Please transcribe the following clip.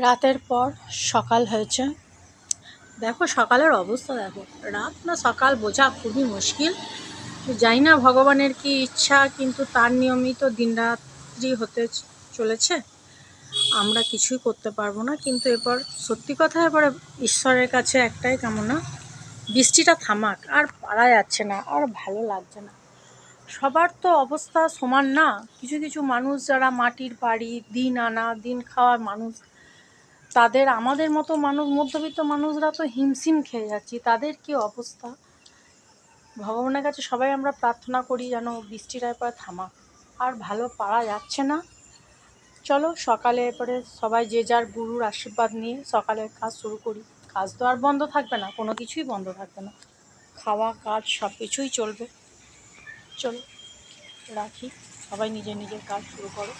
রাতের পর সকাল হয়েছে। দেখো সকালের অবস্থা দেখো, রাত না সকাল বোঝা খুবই মুশকিল। জানি না ভগবানের কি ইচ্ছা, কিন্তু তার নিয়মিত দিন রাত্রি হতে চলেছে। আমরা কিছুই করতে পারবো না, কিন্তু এরপর সত্যি কথা এবারে ঈশ্বরের কাছে একটাই কামনা, বৃষ্টিটা থামাক। আর পারা যাচ্ছে না, আর ভালো লাগছে না। সবার তো অবস্থা সমান না। কিছু কিছু মানুষ যারা মাটির বাড়ি, দিন আনা দিন খাওয়ার মানুষ, তাদের, আমাদের মতো মানুষ, মধ্যবিত্ত মানুষরা তো হিমশিম খেয়ে যাচ্ছি। তাদের কি অবস্থা! ভগবানের কাছে সবাই আমরা প্রার্থনা করি যেন বৃষ্টিটা এরপর থামা। আর ভালো পারা যাচ্ছে না। চলো সকালে এরপরে সবাই যে যার গুরুর আশীর্বাদ নিয়ে সকালের কাজ শুরু করি। কাজ তো আর বন্ধ থাকবে না, কোনো কিছুই বন্ধ থাকবে না। খাওয়া কাজ সব কিছুই চলবে। চলো রাখি, সবাই নিজের নিজের কাজ শুরু করো।